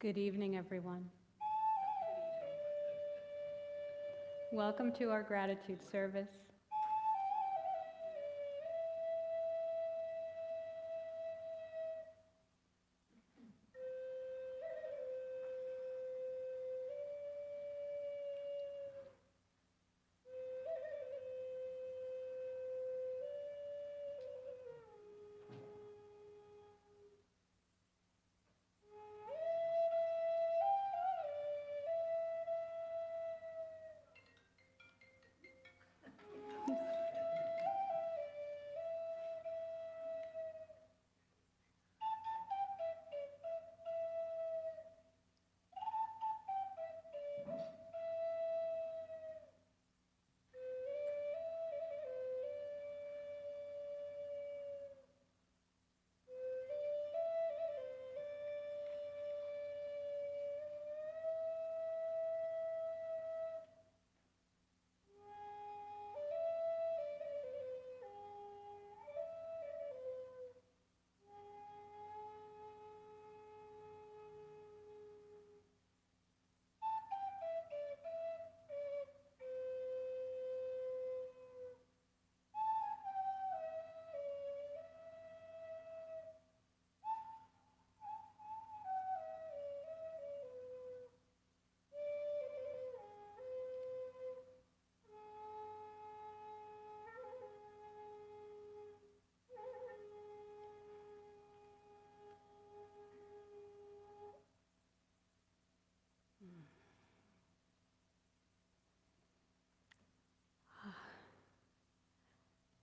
Good evening, everyone. Welcome to our gratitude service.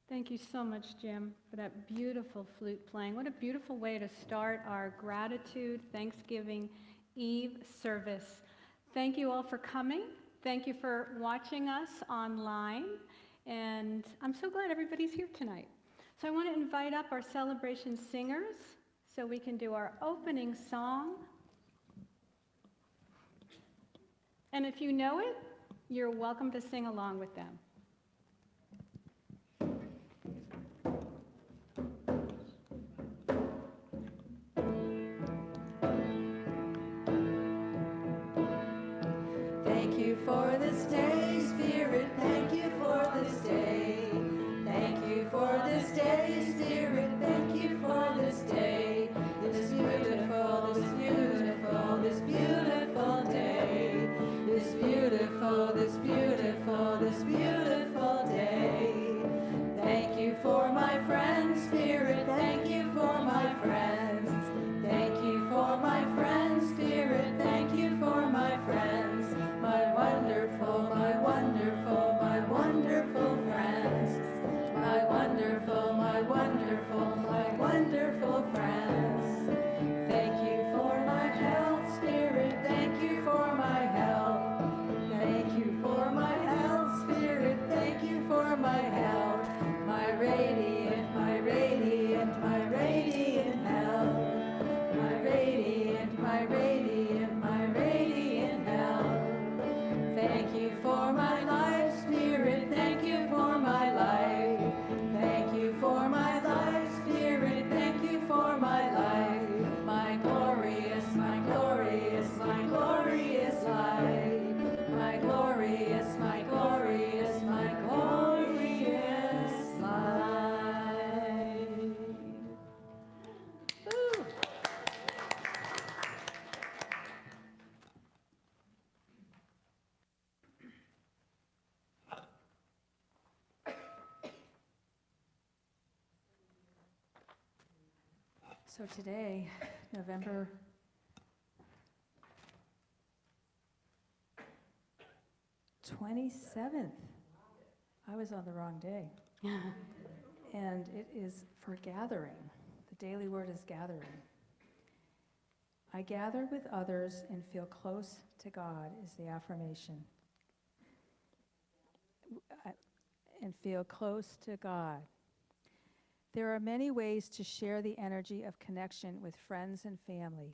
Thank you so much, Jim, for that beautiful flute playing. What a beautiful way to start our gratitude Thanksgiving Eve service. Thank you all for coming. Thank you for watching us online. And I'm so glad everybody's here tonight. So I want to invite up our celebration singers so we can do our opening song. And if you know it, you're welcome to sing along with them. Thank you for this day, Spirit, thank you for this day. Thank you for this day, Spirit, thank you for this day. This beautiful, this beautiful, this beautiful day. This beautiful, this beautiful, this beautiful day. Thank you for my friends, Spirit, thank you for my friends. Thank you for my friends, Spirit, thank you for my friends. My wonderful, my wonderful, my wonderful friends. My wonderful, my wonderful, my wonderful friends. Thank you for my health, Spirit, thank you for my health. Thank you for my health, Spirit, thank you for my health. My radiant, my radiant, my radiant health. My radiant, my radiant, my radiant health. Thank you for my life, Spirit, thank you for my life. Thank you for my life, Spirit, thank you for my life. My glorious, my glorious, my glorious life. My glorious, my glorious, my glorious life. Ooh. So today, November 27th, I was on the wrong day. And it is for gathering. The daily word is gathering. I gather with others and feel close to God is the affirmation. And feel close to God. There are many ways to share the energy of connection with friends and family.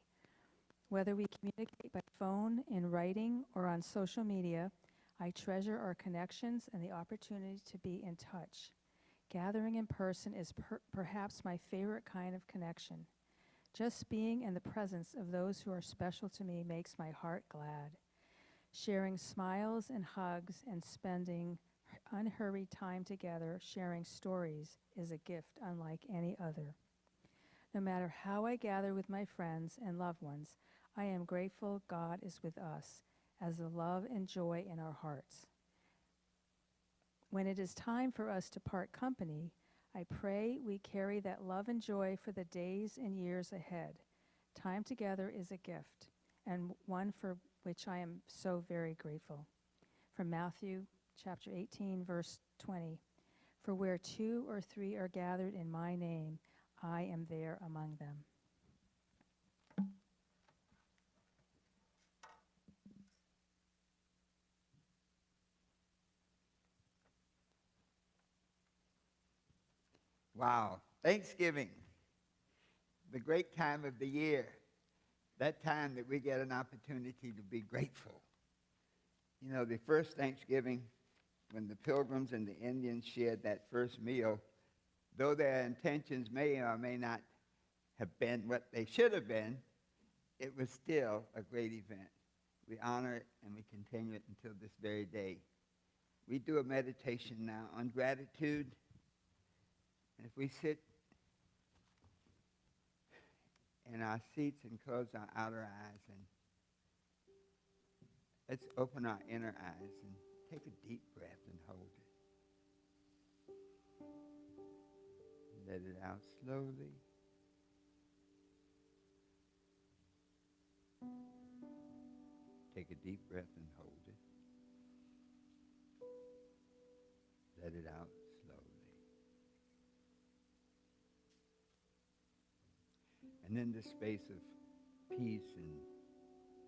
Whether we communicate by phone, in writing, or on social media, I treasure our connections and the opportunity to be in touch. Gathering in person is perhaps my favorite kind of connection. Just being in the presence of those who are special to me makes my heart glad. Sharing smiles and hugs and spending unhurried time together, sharing stories, is a gift unlike any other. No matter how I gather with my friends and loved ones, I am grateful God is with us as the love and joy in our hearts. When it is time for us to part company, I pray we carry that love and joy for the days and years ahead. Time together is a gift, and one for which I am so very grateful. From Matthew chapter 18, verse 20, "For where 2 or 3 are gathered in my name, I am there among them." Wow. Thanksgiving, the great time of the year, that time that we get an opportunity to be grateful. You know, the first Thanksgiving, when the Pilgrims and the Indians shared that first meal, though their intentions may or may not have been what they should have been, it was still a great event. We honor it and we continue it until this very day. We do a meditation now on gratitude. And if we sit in our seats and close our outer eyes, and let's open our inner eyes and take a deep breath and hold it. Let it out slowly. Take a deep breath and hold it. Let it out slowly. And in this space of peace and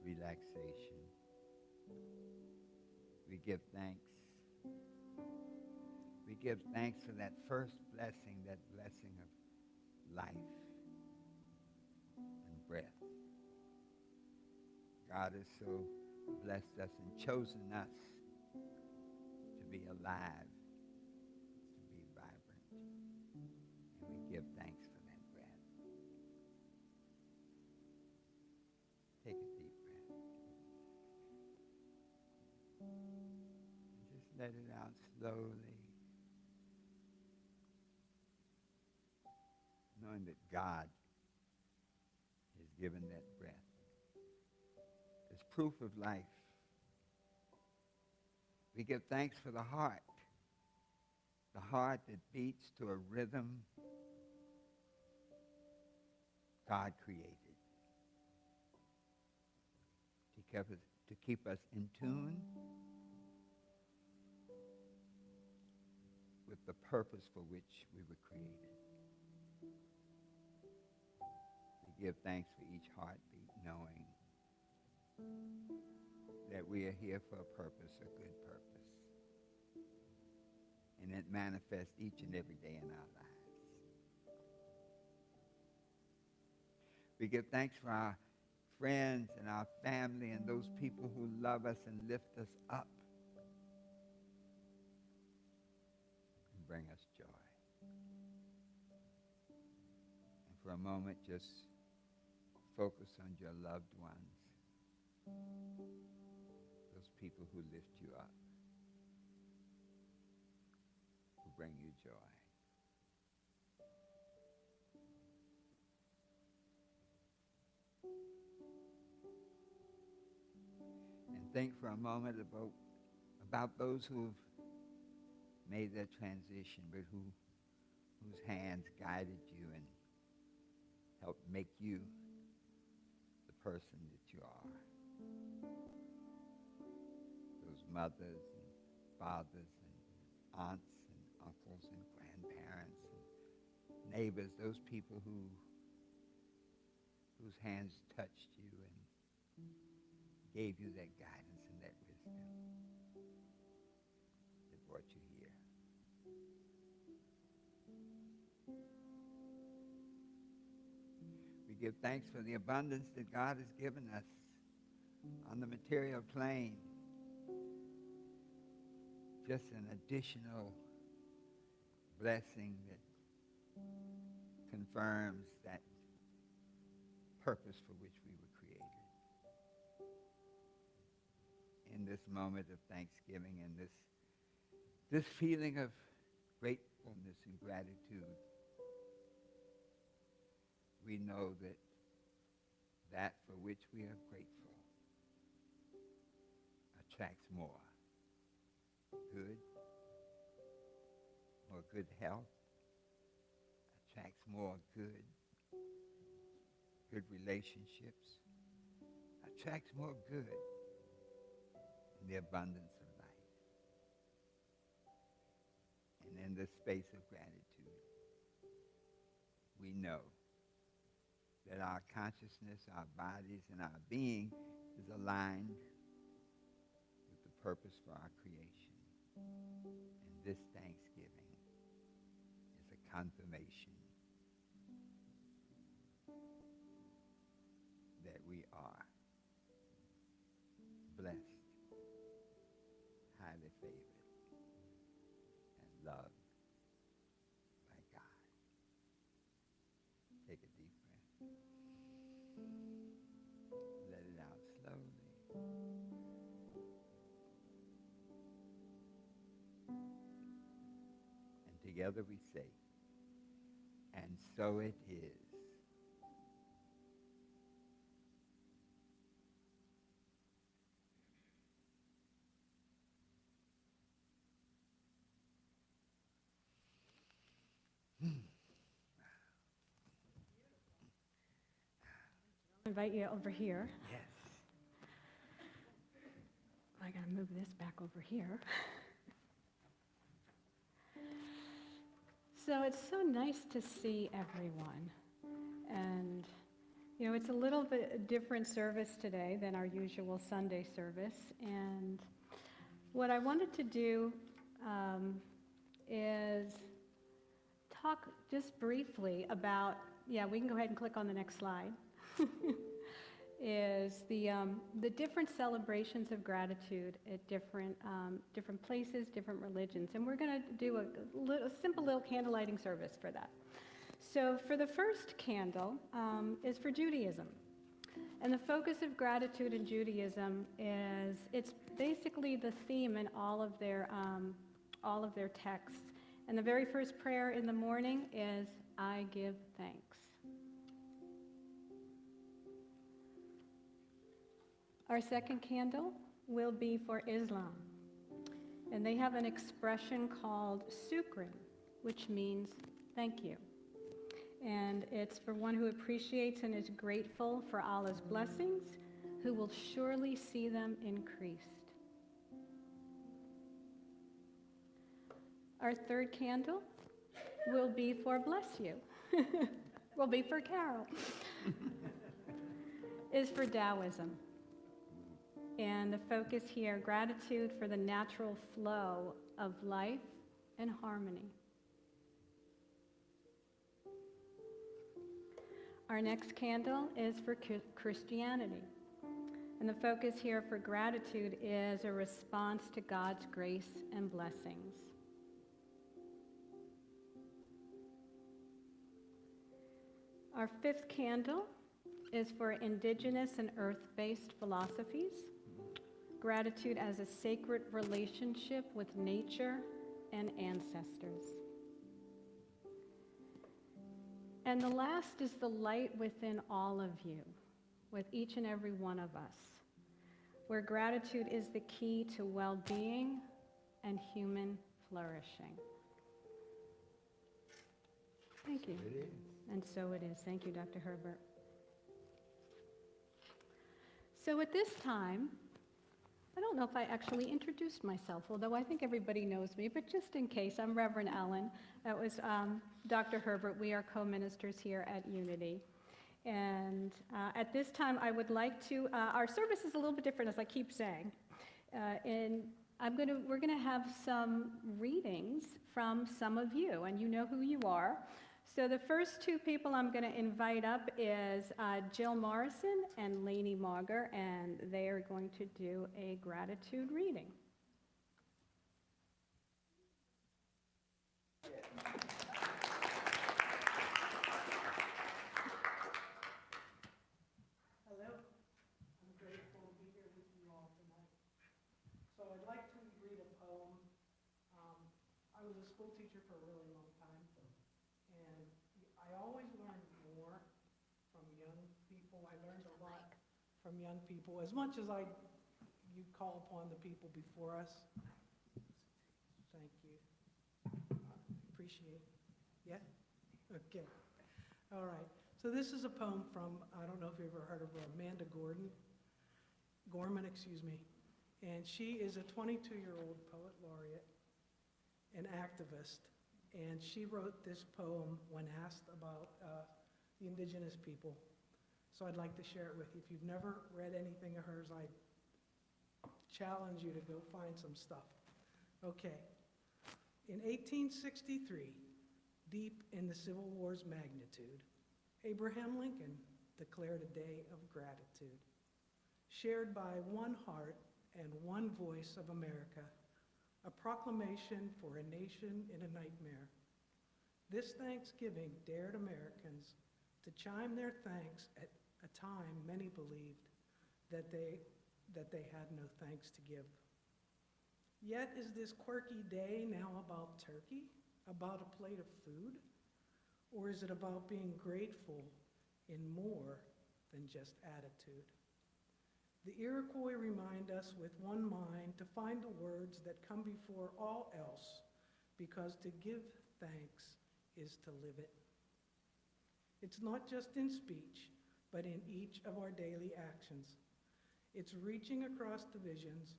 relaxation, we give thanks. We give thanks for that first blessing, that blessing of life and breath. God has so blessed us and chosen us to be alive, to be vibrant. And we give thanks for that breath. Take a deep breath. And just let it out slowly. Knowing that God has given that breath as proof of life. We give thanks for the heart that beats to a rhythm God created to keep us in tune with the purpose for which we were created. We give thanks for each heartbeat, knowing that we are here for a purpose, a good purpose. And it manifests each and every day in our lives. We give thanks for our friends and our family and those people who love us and lift us up and bring us joy. And for a moment, just focus on your loved ones, those people who lift you up, who bring you joy. And think for a moment about those who've made their transition, but whose hands guided you and helped make you the person that you are. Those mothers and fathers and aunts and uncles and grandparents and neighbors, those people whose hands touched you and gave you that guidance and that wisdom that brought you here. We give thanks for the abundance that God has given us on the material plane. Just an additional blessing that confirms that purpose for which we were created. In this moment of thanksgiving and this feeling of gratefulness and gratitude, we know that for which we are grateful attracts more good health, attracts more good relationships, attracts more good in the abundance of life. And in this space of gratitude, we know that our consciousness, our bodies, and our being is aligned with the purpose for our creation. And this Thanksgiving is a confirmation that we are blessed, highly favored, and loved by God. Take a deep breath. Let it out slowly. And together we say, and so it is. I'll invite you over here. Yes. I gotta move this back over here. So it's so nice to see everyone. And, you know, it's a little bit a different service today than our usual Sunday service. And what I wanted to do is talk just briefly about, we can go ahead and click on the next slide, is the different celebrations of gratitude at different places, different religions. And we're going to do a simple little candlelighting service for that. So for the first candle is for Judaism. And the focus of gratitude in Judaism is, it's basically the theme in all of their texts. And the very first prayer in the morning is, I give thanks. Our second candle will be for Islam. And they have an expression called shukran, which means thank you. And it's for one who appreciates and is grateful for Allah's blessings, who will surely see them increased. Our third candle will be for bless you. Will be for Carol. Is for Taoism. And the focus here, gratitude for the natural flow of life and harmony. Our next candle is for Christianity. And the focus here for gratitude is a response to God's grace and blessings. Our fifth candle is for indigenous and earth-based philosophies. Gratitude as a sacred relationship with nature and ancestors. And the last is the light within all of you, with each and every one of us, where gratitude is the key to well-being and human flourishing. Thank you. It is. And so it is. Thank you, Dr. Herbert. So at this time, I don't know if I actually introduced myself, although I think everybody knows me, but just in case, I'm Reverend Ellen. That was Dr. Herbert. We are co-ministers here at Unity. And at this time, I would like to, our service is a little bit different, as I keep saying. And we're gonna have some readings from some of you, and you know who you are. So the first two people I'm going to invite up is Jill Morrison and Lainey Mauger, and they are going to do a gratitude reading. school teacher for a really long time, and I always learn more from young people. I learned a lot from young people, as much as you call upon the people before us. Thank you. Appreciate it. Yeah? Okay. All right. So this is a poem from, I don't know if you've ever heard of her, Amanda Gorman, excuse me. And she is a 22-year-old poet laureate and activist. And she wrote this poem when asked about the indigenous people. So I'd like to share it with you. If you've never read anything of hers, I challenge you to go find some stuff. Okay. In 1863, deep in the Civil War's magnitude, Abraham Lincoln declared a day of gratitude, shared by one heart and one voice of America, a proclamation for a nation in a nightmare. This Thanksgiving dared Americans to chime their thanks at a time many believed that they had no thanks to give. Yet is this quirky day now about turkey, about a plate of food, or is it about being grateful in more than just attitude? The Iroquois remind us with one mind to find the words that come before all else, because to give thanks is to live it. It's not just in speech, but in each of our daily actions. It's reaching across divisions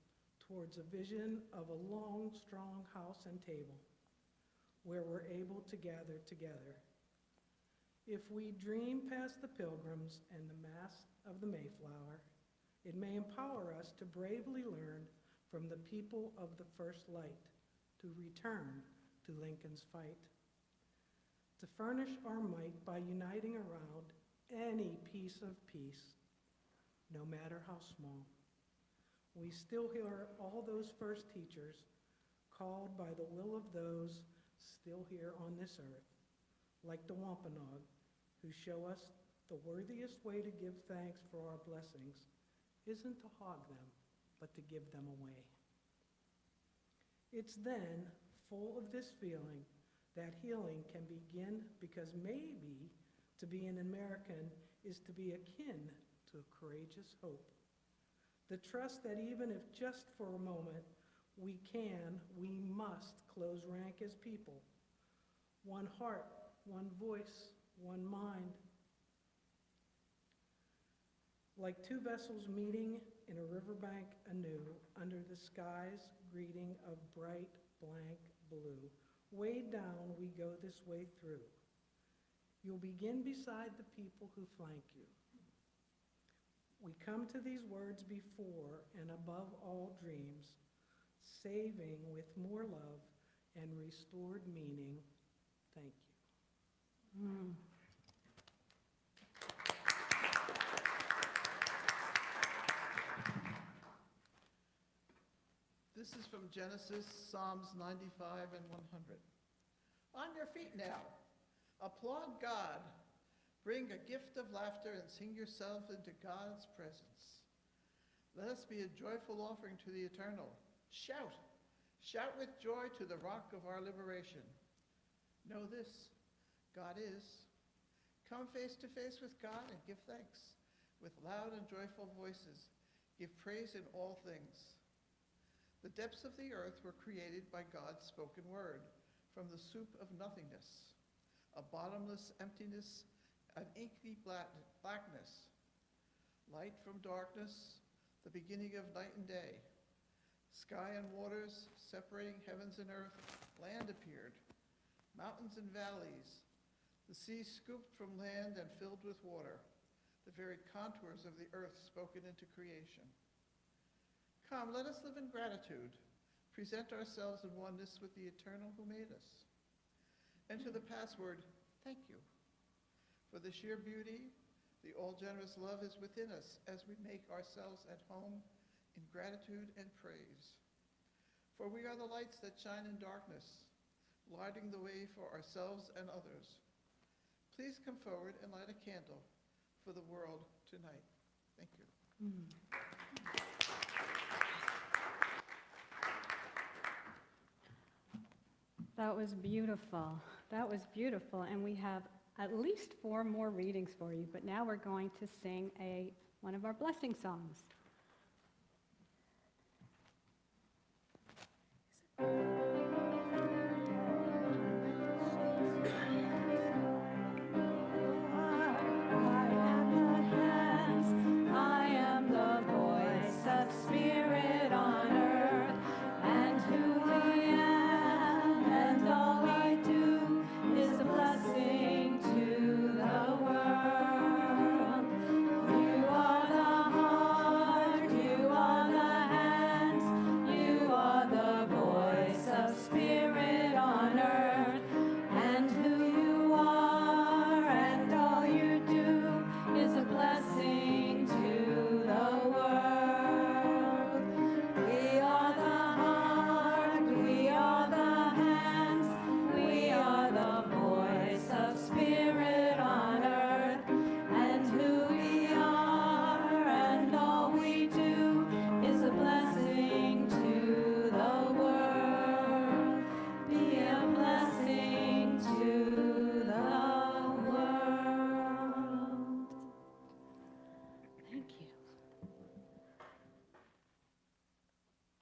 towards a vision of a long, strong house and table where we're able to gather together. If we dream past the pilgrims and the mast of the Mayflower, it may empower us to bravely learn from the people of the first light to return to Lincoln's fight. To furnish our might by uniting around any piece of peace, no matter how small. We still hear all those first teachers called by the will of those still here on this earth, like the Wampanoag, who show us the worthiest way to give thanks for our blessings isn't to hog them, but to give them away. It's then, full of this feeling, that healing can begin, because maybe to be an American is to be akin to a courageous hope. The trust that even if just for a moment we must close rank as people. One heart, one voice, one mind. Like two vessels meeting in a riverbank anew, under the sky's greeting of bright, blank blue. Way down we go this way through. You'll begin beside the people who flank you. We come to these words before and above all dreams, saving with more love and restored meaning. Thank you. This is from Genesis, Psalms 95 and 100. On your feet now, applaud God. Bring a gift of laughter and sing yourself into God's presence. Let us be a joyful offering to the Eternal. Shout. Shout with joy to the rock of our liberation. Know this, God is. Come face to face with God and give thanks. With loud and joyful voices, give praise in all things. The depths of the earth were created by God's spoken word, from the soup of nothingness, a bottomless emptiness, an inky blackness, light from darkness, the beginning of night and day. Sky and waters, separating heavens and earth, land appeared, mountains and valleys, the sea scooped from land and filled with water, the very contours of the earth spoken into creation. Come, let us live in gratitude, present ourselves in oneness with the Eternal who made us. And to the password, thank you. For the sheer beauty, the all-generous love is within us as we make ourselves at home in gratitude and praise. For we are the lights that shine in darkness, lighting the way for ourselves and others. Please come forward and light a candle for the world tonight. Thank you. That was beautiful. That was beautiful. And we have at least 4 more readings for you, but now we're going to sing one of our blessing songs.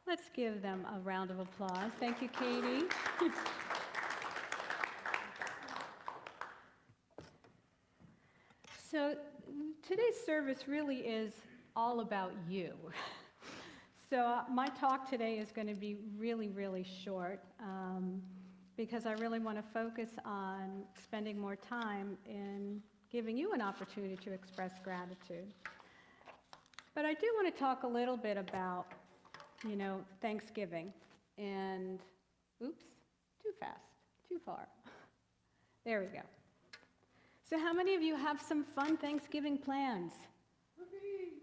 Let's give them a round of applause. Thank you, Katie. So today's service really is all about you. So my talk today is going to be really, really short because I really want to focus on spending more time in giving you an opportunity to express gratitude. But I do want to talk a little bit about Thanksgiving. And, oops, too fast, too far. There we go. So how many of you have some fun Thanksgiving plans? Whoopee!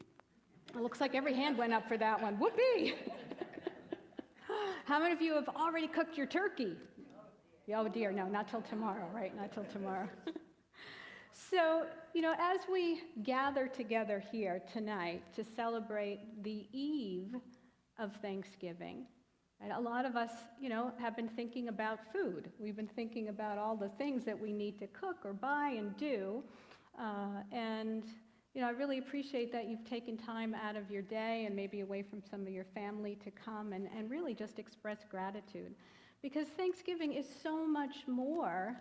It looks like every hand went up for that one. Whoopee! How many of you have already cooked your turkey? Oh dear, no, not till tomorrow, right? Not till tomorrow. So, as we gather together here tonight to celebrate the eve of Thanksgiving, and a lot of us, have been thinking about food. We've been thinking about all the things that we need to cook or buy and do. I really appreciate that you've taken time out of your day and maybe away from some of your family to come and really just express gratitude. Because Thanksgiving is so much more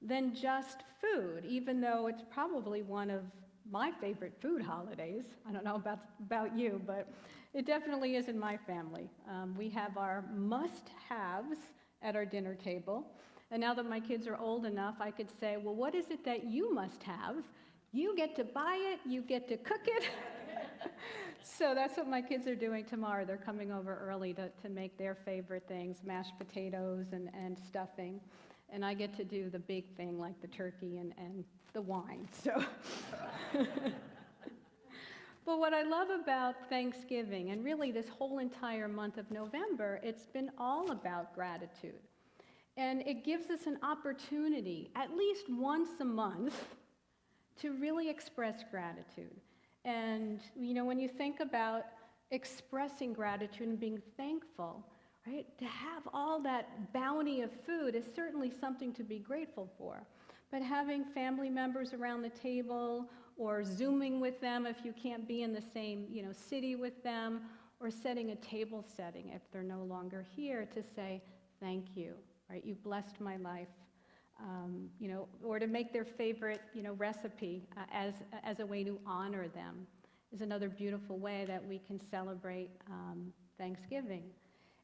than just food, even though it's probably one of my favorite food holidays. I don't know about you, but it definitely is in my family. We have our must-haves at our dinner table. And now that my kids are old enough, I could say, well, what is it that you must have? You get to buy it, you get to cook it. So that's what my kids are doing tomorrow. They're coming over early to make their favorite things, mashed potatoes and stuffing. And I get to do the big thing like the turkey and the wine. So. But what I love about Thanksgiving, and really this whole entire month of November, it's been all about gratitude. And it gives us an opportunity, at least once a month, to really express gratitude. And, when you think about expressing gratitude and being thankful, right, to have all that bounty of food is certainly something to be grateful for. But having family members around the table, or Zooming with them if you can't be in the same, city with them, or setting a table setting if they're no longer here to say, thank you, right? You blessed my life, or to make their favorite, recipe as a way to honor them is another beautiful way that we can celebrate Thanksgiving.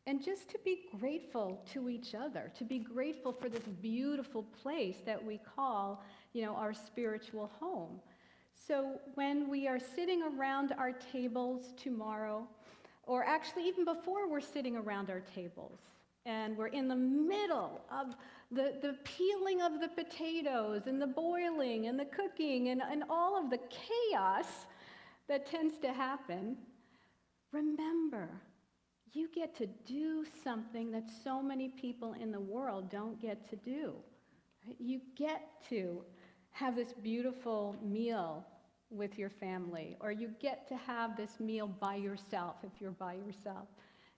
And just to be grateful to each other, to be grateful for this beautiful place that we call, our spiritual home. So when we are sitting around our tables tomorrow, or actually even before we're sitting around our tables, and we're in the middle of the peeling of the potatoes, and the boiling, and the cooking, and all of the chaos that tends to happen, remember, you get to do something that so many people in the world don't get to do. Right? You get to have this beautiful meal with your family, or you get to have this meal by yourself if you're by yourself.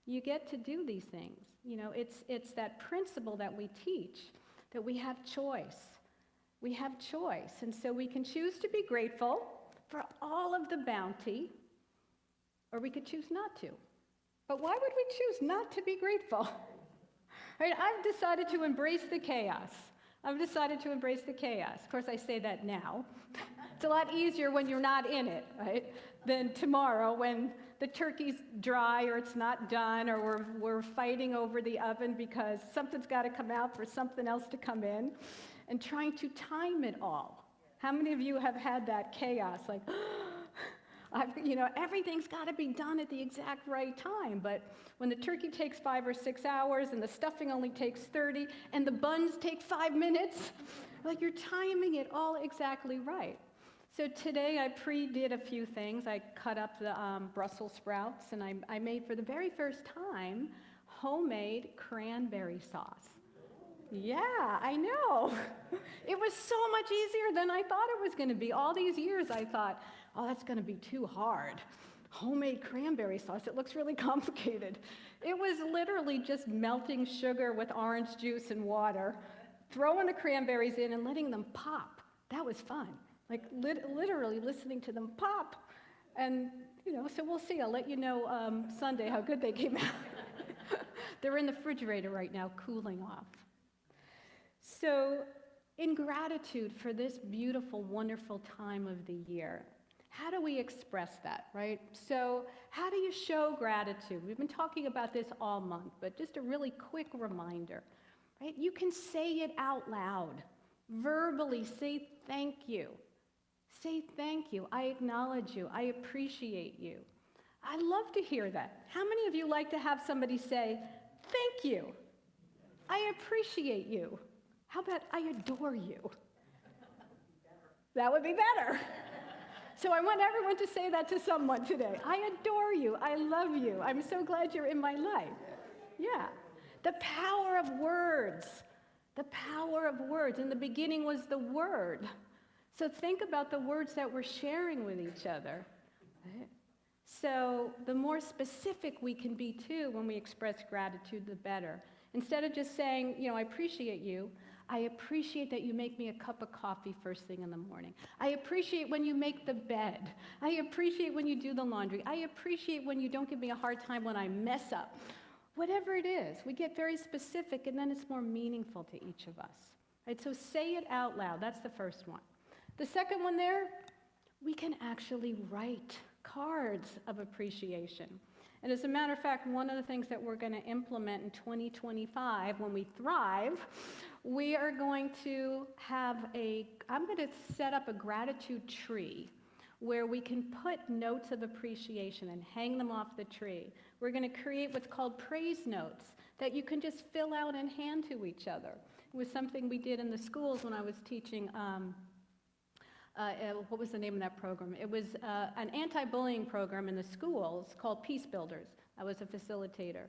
You get to do these things. You know, it's that principle that we teach, that we have choice. We have choice, and so we can choose to be grateful for all of the bounty, or we could choose not to. But why would we choose not to be grateful? Right? I've decided to embrace the chaos. I've decided to embrace the chaos. Of course, I say that now. It's a lot easier when you're not in it, right, than tomorrow when the turkey's dry or it's not done, or we're fighting over the oven because something's got to come out for something else to come in, and trying to time it all. How many of you have had that chaos, like, everything's got to be done at the exact right time, but when the turkey takes 5 or 6 hours and the stuffing only takes 30 and the buns take 5 minutes, like you're timing it all exactly right. So today I pre-did a few things. I cut up the Brussels sprouts, and I made for the very first time homemade cranberry sauce. Yeah, I know. It was so much easier than I thought it was going to be. All these years I thought, oh, that's going to be too hard. Homemade cranberry sauce, it looks really complicated. It was literally just melting sugar with orange juice and water, throwing the cranberries in and letting them pop. That was fun. Like literally listening to them pop. And, so we'll see. I'll let you know Sunday how good they came out. They're in the refrigerator right now, cooling off. So in gratitude for this beautiful, wonderful time of the year, how do we express that, right? So how do you show gratitude? We've been talking about this all month, but just a really quick reminder, right? You can say it out loud. Verbally say thank you. Say thank you. I acknowledge you. I appreciate you. I love to hear that. How many of you like to have somebody say, thank you? I appreciate you. How about I adore you? That would be better. So I want everyone to say that to someone today. I adore you. I love you. I'm so glad you're in my life. Yeah. The power of words. The power of words. In the beginning was the Word. So think about the words that we're sharing with each other. Right? So the more specific we can be, too, when we express gratitude, the better. Instead of just saying, I appreciate you, I appreciate that you make me a cup of coffee first thing in the morning. I appreciate when you make the bed. I appreciate when you do the laundry. I appreciate when you don't give me a hard time when I mess up. Whatever it is, we get very specific, and then it's more meaningful to each of us. Right? So say it out loud. That's the first one. The second one there, we can actually write cards of appreciation. And as a matter of fact, one of the things that we're going to implement in 2025 when we thrive, we are going to I'm going to set up a gratitude tree where we can put notes of appreciation and hang them off the tree. We're going to create what's called praise notes that you can just fill out and hand to each other. It was something we did in the schools when I was teaching what was the name of that program? It was an anti-bullying program in the schools called Peace Builders. I was a facilitator.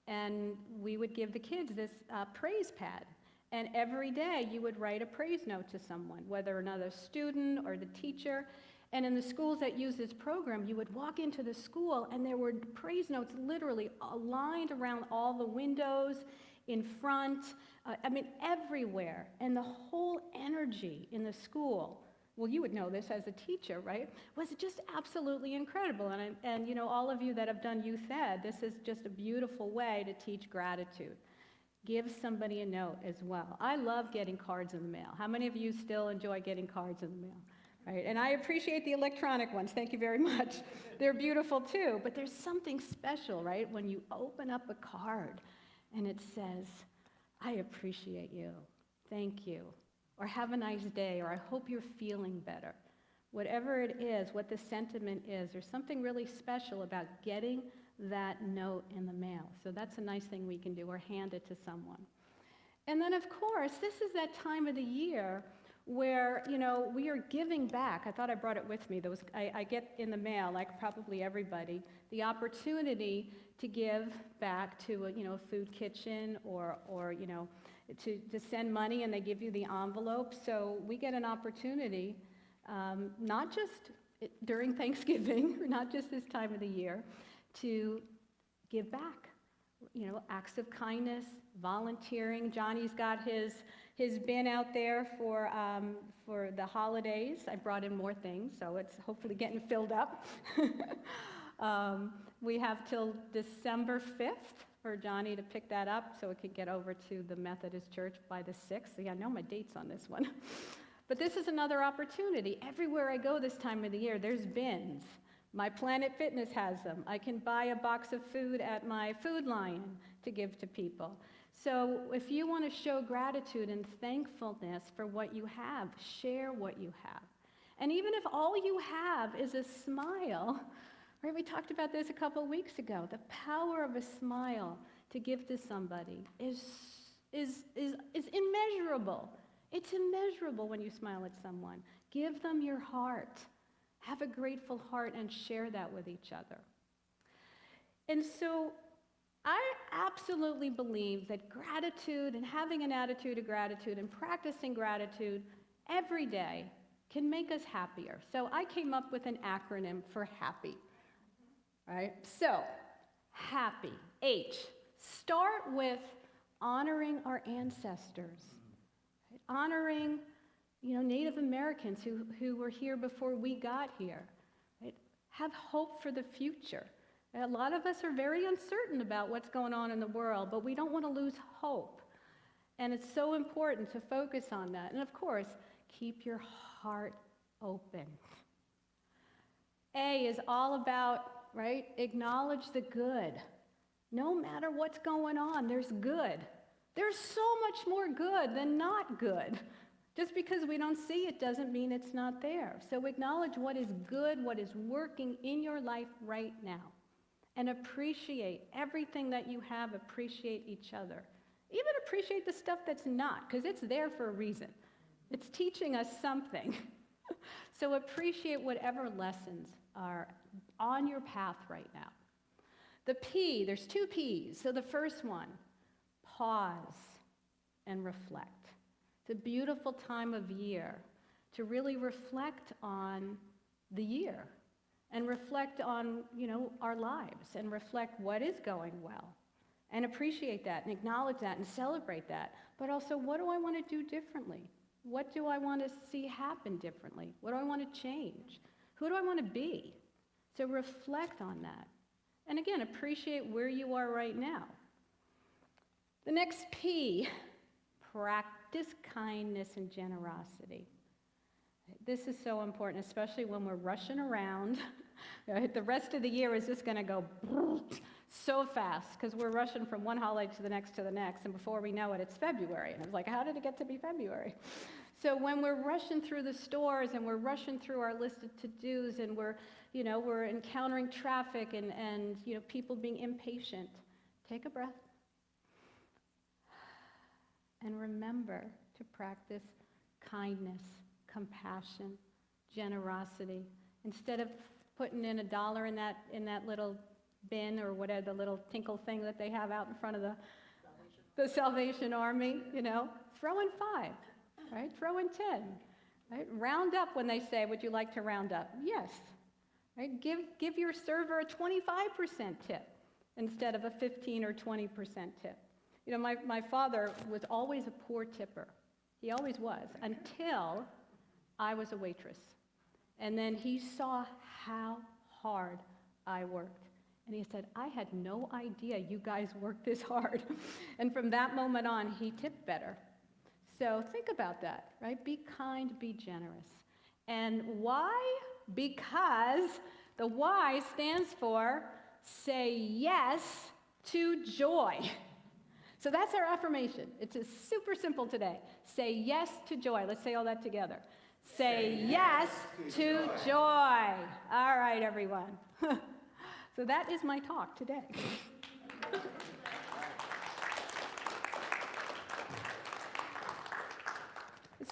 And we would give the kids this praise pad. And every day you would write a praise note to someone, whether another student or the teacher. And in the schools that use this program, you would walk into the school and there were praise notes literally lined around all the windows, in front, everywhere. And the whole energy in the school, well, you would know this as a teacher, right, was just absolutely incredible. And all of you that have done youth ed, this is just a beautiful way to teach gratitude. Give somebody a note as well. I love getting cards in the mail. How many of you still enjoy getting cards in the mail? Right? And I appreciate the electronic ones. Thank you very much. They're beautiful too. But there's something special, right, when you open up a card and it says, I appreciate you. Thank you. Or have a nice day, or I hope you're feeling better. Whatever it is, what the sentiment is, there's something really special about getting that note in the mail. So that's a nice thing we can do, or hand it to someone. And then, of course, this is that time of the year where, we are giving back. I thought I brought it with me. I get in the mail, like probably everybody, the opportunity to give back to a food kitchen or to send money, and they give you the envelope. So we get an opportunity, not just during Thanksgiving, or not just this time of the year, to give back. acts of kindness, volunteering. Johnny's got his bin out there for the holidays. I brought in more things, so it's hopefully getting filled up. We have till December 5th for Johnny to pick that up so it could get over to the Methodist Church by the 6th. Yeah, I know my dates on this one. But this is another opportunity. Everywhere I go this time of the year, there's bins. My Planet Fitness has them. I can buy a box of food at my Food Lion to give to people. So if you want to show gratitude and thankfulness for what you have, share what you have. And even if all you have is a smile, right? We talked about this a couple of weeks ago. The power of a smile to give to somebody is immeasurable. It's immeasurable when you smile at someone. Give them your heart. Have a grateful heart and share that with each other. And so I absolutely believe that gratitude and having an attitude of gratitude and practicing gratitude every day can make us happier. So I came up with an acronym for HAPPY. Right? So, happy, H. Start with honoring our ancestors. Right? Honoring, Native Americans who were here before we got here. Right? Have hope for the future. A lot of us are very uncertain about what's going on in the world, but we don't want to lose hope. And it's so important to focus on that. And of course, keep your heart open. A is all about, right? Acknowledge the good. No matter what's going on, there's good. There's so much more good than not good. Just because we don't see it doesn't mean it's not there. So acknowledge what is good, what is working in your life right now. And appreciate everything that you have, appreciate each other. Even appreciate the stuff that's not, because it's there for a reason. It's teaching us something. So appreciate whatever lessons are on your path right now. The P, there's 2 Ps. So the first one, pause and reflect. It's a beautiful time of year to really reflect on the year and reflect on, our lives and reflect what is going well and appreciate that and acknowledge that and celebrate that. But also, what do I want to do differently? What do I want to see happen differently? What do I want to change? Who do I want to be? So reflect on that. And again, appreciate where you are right now. The next P, practice kindness and generosity. This is so important, especially when we're rushing around. The rest of the year is just going to go so fast because we're rushing from one holiday to the next, and before we know it, it's February. And I was like, how did it get to be February? So when we're rushing through the stores and we're rushing through our list of to-dos and we're encountering traffic and people being impatient, take a breath and remember to practice kindness, compassion, generosity. Instead of putting in $1 in that little bin or whatever, the little tinkle thing that they have out in front of the Salvation Army, throw in 5, right? Throw in 10, right? Round up when they say, would you like to round up? Yes, right? Give your server a 25% tip instead of a 15 or 20% tip. My father was always a poor tipper. He always was, until I was a waitress. And then he saw how hard I worked. And he said, I had no idea you guys worked this hard. And from that moment on, he tipped better. So think about that, right? Be kind, be generous. And why? Because the Y stands for say yes to joy. So that's our affirmation. It's just super simple today. Say yes to joy. Let's say all that together. Say yes to joy. All right, everyone. So that is my talk today.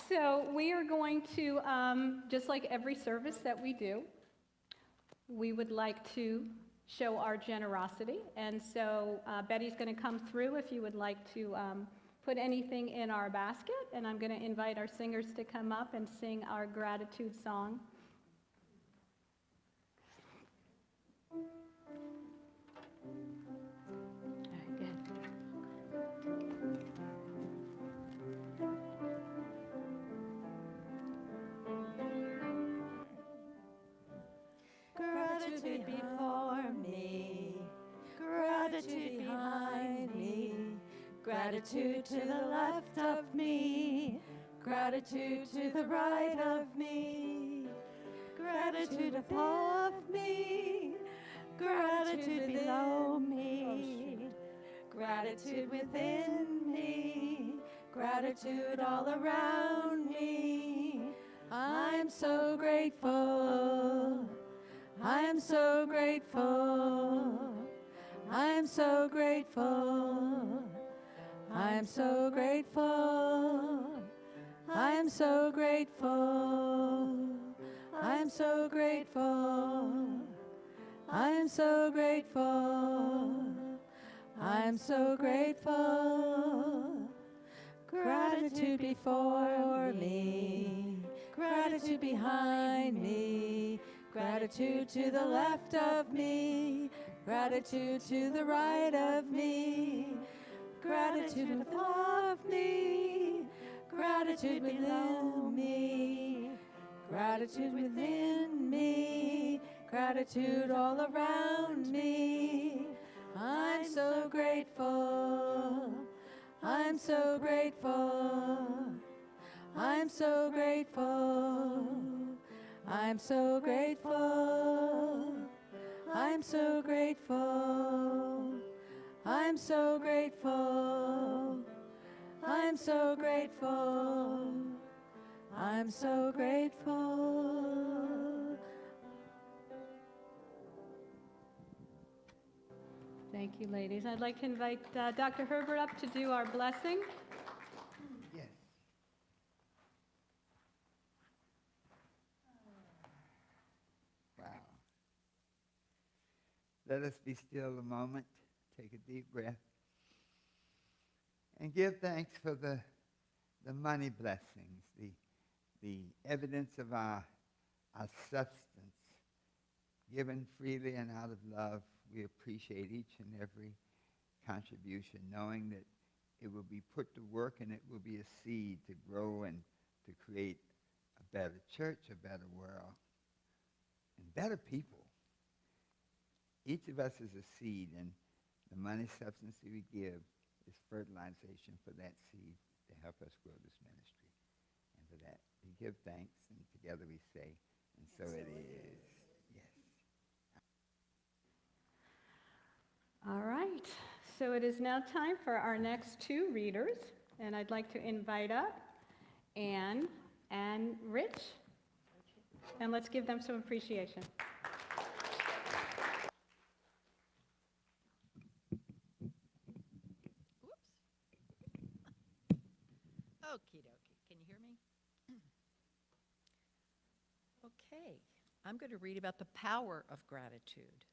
So we are going to, just like every service that we do, we would like to show our generosity. And so Betty's going to come through if you would like to put anything in our basket. And I'm going to invite our singers to come up and sing our gratitude song. All right, go ahead. Gratitude before me, gratitude behind me, gratitude to the left of me, gratitude to the right of me, gratitude above me, gratitude below me, gratitude within me, gratitude all around me. I'm so grateful. I'm so grateful. I'm so grateful. I'm so grateful. I'm so grateful. I'm so grateful. I'm so grateful. I'm so grateful. Gratitude before me, gratitude behind me, gratitude to the left of me, gratitude to the right of me, gratitude above me, gratitude below me, gratitude within me, gratitude all around me. I'm so grateful. I'm so grateful. I'm so grateful. I'm so grateful. I'm so grateful. I'm so grateful. I'm so grateful. I'm so grateful. Thank you, ladies. I'd like to invite Dr. Herbert up to do our blessing. Yes. Wow. Let us be still a moment, take a deep breath, and give thanks for the money blessings, the evidence of our substance, given freely and out of love. We appreciate each and every contribution, knowing that it will be put to work and it will be a seed to grow and to create a better church, a better world, and better people. Each of us is a seed, and the money substance that we give is fertilization for that seed to help us grow this ministry. And for that, we give thanks, and together we say, and so it is. All right, so it is now time for our next two readers, and I'd like to invite up Anne and Rich, and let's give them some appreciation. Okie dokie. Can you hear me? Okay. I'm going to read about the power of gratitude.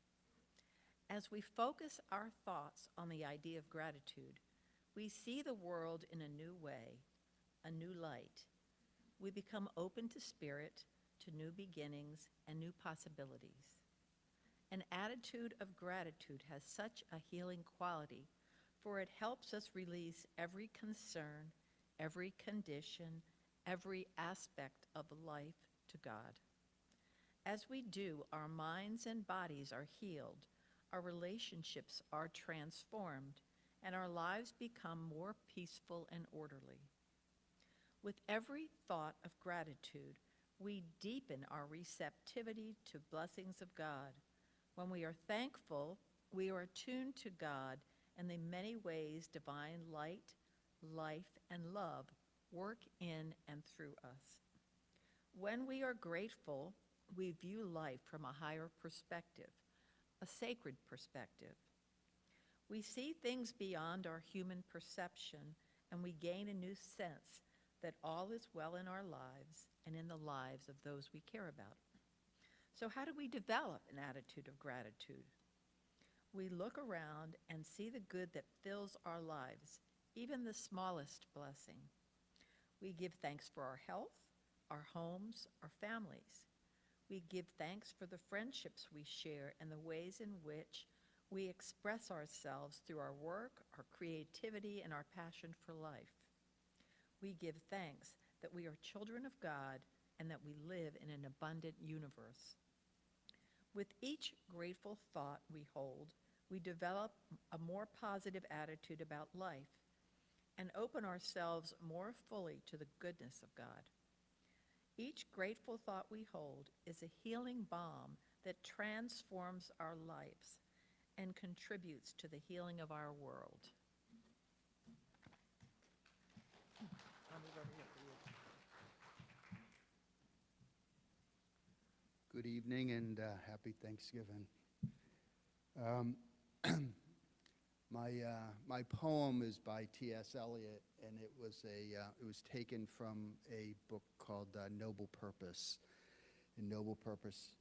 As we focus our thoughts on the idea of gratitude, we see the world in a new way, a new light. We become open to spirit, to new beginnings and new possibilities. An attitude of gratitude has such a healing quality, for it helps us release every concern, every condition, every aspect of life to God. As we do, our minds and bodies are healed, our relationships are transformed, and our lives become more peaceful and orderly. With every thought of gratitude, we deepen our receptivity to blessings of God. When we are thankful, we are attuned to God and the many ways divine light, life, and love work in and through us. When we are grateful, we view life from a higher perspective, a sacred perspective. We see things beyond our human perception, and we gain a new sense that all is well in our lives and in the lives of those we care about. So how do we develop an attitude of gratitude? We look around and see the good that fills our lives, even the smallest blessing. We give thanks for our health, our homes, our families. We give thanks for the friendships we share and the ways in which we express ourselves through our work, our creativity, and our passion for life. We give thanks that we are children of God and that we live in an abundant universe. With each grateful thought we hold, we develop a more positive attitude about life and open ourselves more fully to the goodness of God. Each grateful thought we hold is a healing balm that transforms our lives and contributes to the healing of our world. I'll move over here for you. Good evening and happy Thanksgiving. My poem is by T.S. Eliot, and it was taken from a book called Noble Purpose, a Noble Purpose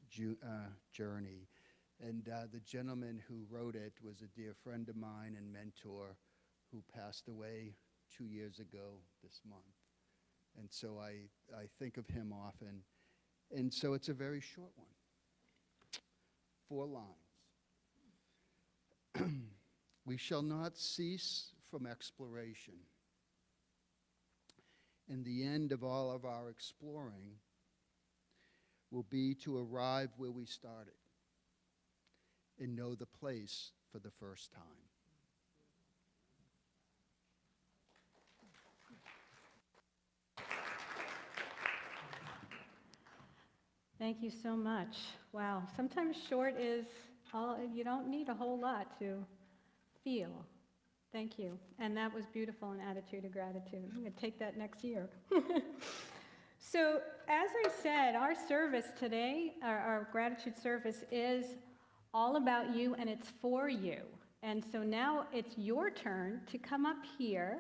Journey. And the gentleman who wrote it was a dear friend of mine and mentor who passed away 2 years ago this month. And so I think of him often. And so it's a very short one. 4 lines. We shall not cease from exploration. And the end of all of our exploring will be to arrive where we started and know the place for the first time. Thank you so much. Wow. Sometimes short is all, you don't need a whole lot to feel. Thank you. And that was beautiful, an attitude of gratitude. I'm going to take that next year. So, as I said, our service today, our gratitude service, is all about you and it's for you. And so now it's your turn to come up here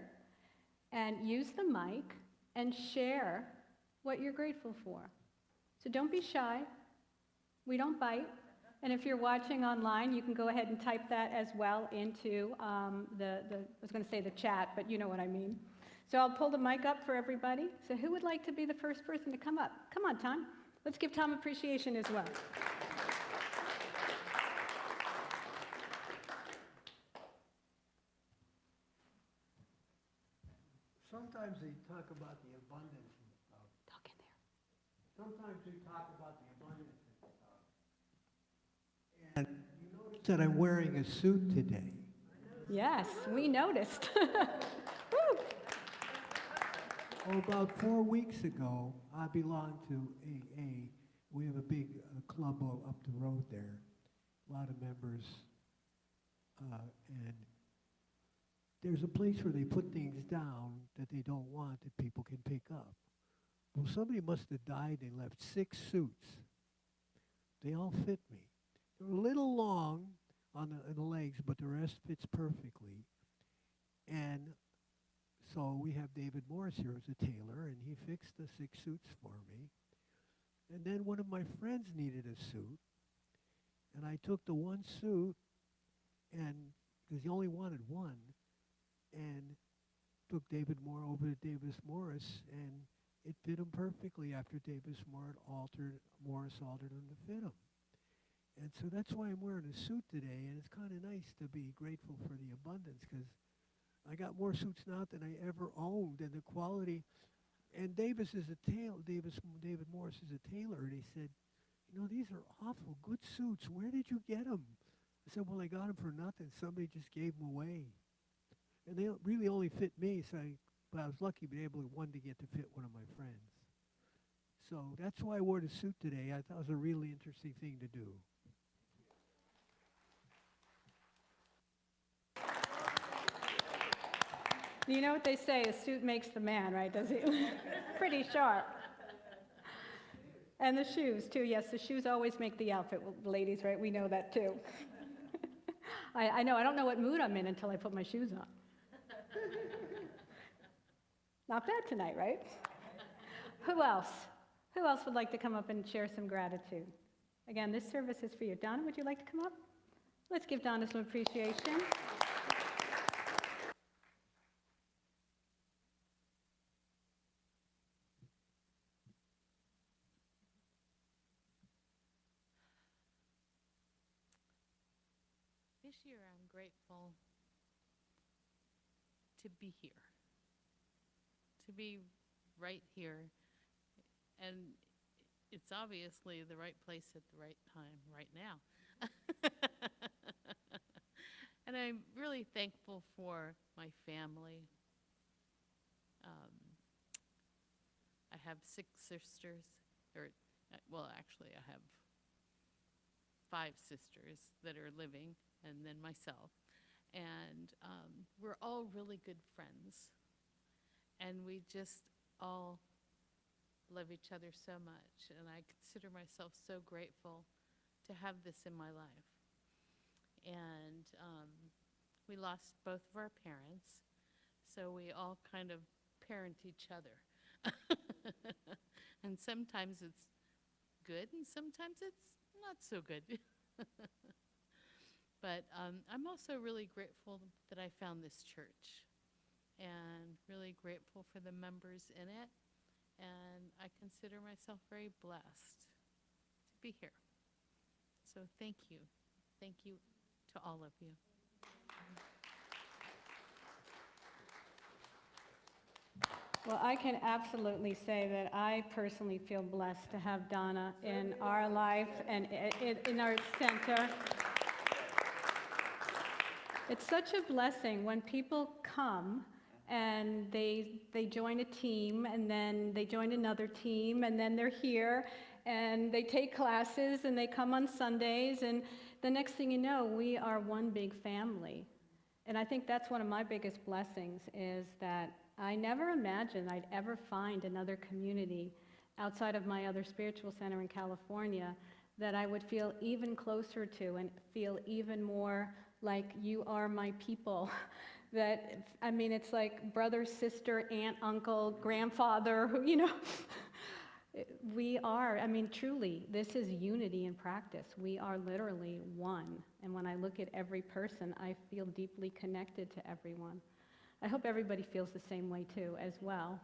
and use the mic and share what you're grateful for. So don't be shy. We don't bite. And if you're watching online, you can go ahead and type that as well into I was going to say the chat, but you know what I mean. So I'll pull the mic up for everybody. So who would like to be the first person to come up? Come on, Tom. Let's give Tom appreciation as well. Sometimes they talk about the abundance and stuff. Talk in there. Sometimes we talk about the abundance and stuff. And you notice that I'm wearing a suit today. Yes, we noticed. Woo. Oh, about 4 weeks ago, I belong to AA. We have a big club up the road there, a lot of members. And there's a place where they put things down that they don't want that people can pick up. Well, somebody must have died and left 6 suits. They all fit me. They're a little long on the legs, but the rest fits perfectly. And so we have David Morris here as a tailor, and he fixed the 6 suits for me. And then one of my friends needed a suit, and I took the one suit, and because he only wanted one, and took David Moore over to Davis Morris, and it fit him perfectly after Davis Morris altered him to fit him. And so that's why I'm wearing a suit today, and it's kind of nice to be grateful for the abundance, because I got more suits now than I ever owned, and the quality. And David Morris is a tailor, and he said, you know, these are awful good suits. Where did you get them? I said, well, I got them for nothing. Somebody just gave them away. And they really only fit me, but I was lucky to be able to get to fit one of my friends. So that's why I wore the suit today. I thought it was a really interesting thing to do. You know what they say, a suit makes the man, right? Does he? Pretty sharp. And the shoes, too. Yes, the shoes always make the outfit, ladies, right? We know that, too. I know. I don't know what mood I'm in until I put my shoes on. Not bad tonight, right? Who else? Who else would like to come up and share some gratitude? Again, this service is for you. Donna, would you like to come up? Let's give Donna some appreciation. This year I'm grateful to be here, to be right here. And it's obviously the right place at the right time right now. And I'm really thankful for my family. I have 6 sisters, well, actually, I have 5 sisters that are living, and then myself. And we're all really good friends. And we just all love each other so much. And I consider myself so grateful to have this in my life. And we lost both of our parents, so we all kind of parent each other. And sometimes it's good, and sometimes it's not so good. But I'm also really grateful that I found this church, and really grateful for the members in it. And I consider myself very blessed to be here. So thank you. Thank you to all of you. Well, I can absolutely say that I personally feel blessed to have Donna in our life and in our center. It's such a blessing when people come and they join a team, and then they join another team, and then they're here, and they take classes, and they come on Sundays, and the next thing you know, we are one big family. And I think that's one of my biggest blessings, is that I never imagined I'd ever find another community outside of my other spiritual center in California that I would feel even closer to and feel even more like you are my people. That, I mean, it's like brother, sister, aunt, uncle, grandfather, you know. We are, I mean, truly, this is unity in practice. We are literally one. And when I look at every person, I feel deeply connected to everyone. I hope everybody feels the same way too, as well.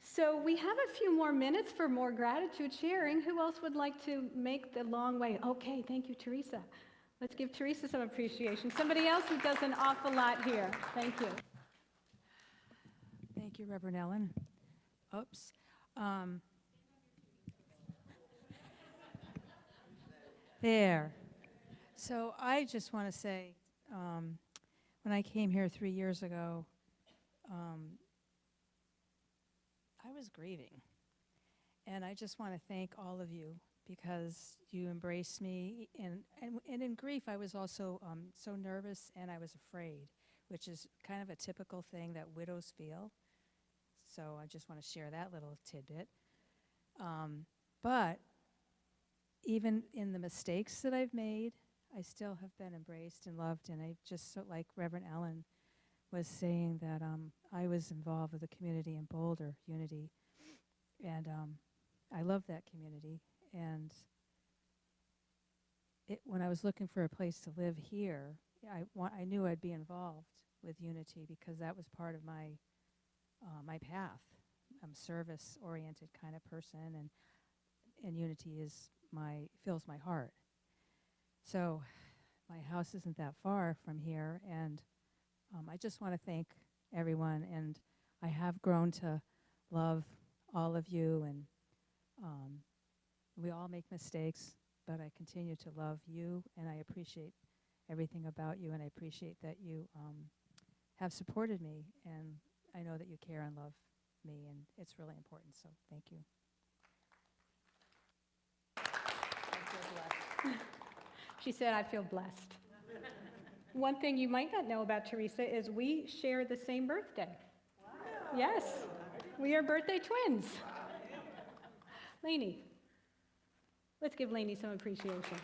So we have a few more minutes for more gratitude sharing. Who else would like to make the long way? Okay, thank you, Teresa. Let's give Teresa some appreciation. Somebody else who does an awful lot here. Thank you. Thank you, Reverend Ellen. Oops. There. So I just want to say, when I came here 3 years ago, I was grieving. And I just want to thank all of you, because you embraced me. And in grief, I was also so nervous, and I was afraid, which is kind of a typical thing that widows feel. So I just want to share that little tidbit. But even in the mistakes that I've made, I still have been embraced and loved. And I just, so like Reverend Ellen was saying, that I was involved with the community in Boulder, Unity. And I love that community. And when I was looking for a place to live here, I knew I'd be involved with Unity, because that was part of my my path. I'm a service-oriented kind of person, and Unity fills my heart. So my house isn't that far from here, and I just want to thank everyone. And I have grown to love all of you, and we all make mistakes, but I continue to love you, and I appreciate everything about you, and I appreciate that you have supported me, and I know that you care and love me, and it's really important, so thank you. I feel blessed. She said, I feel blessed. One thing you might not know about Teresa is we share the same birthday. Wow. Yes, we are birthday twins. Lainey. Let's give Lainey some appreciation.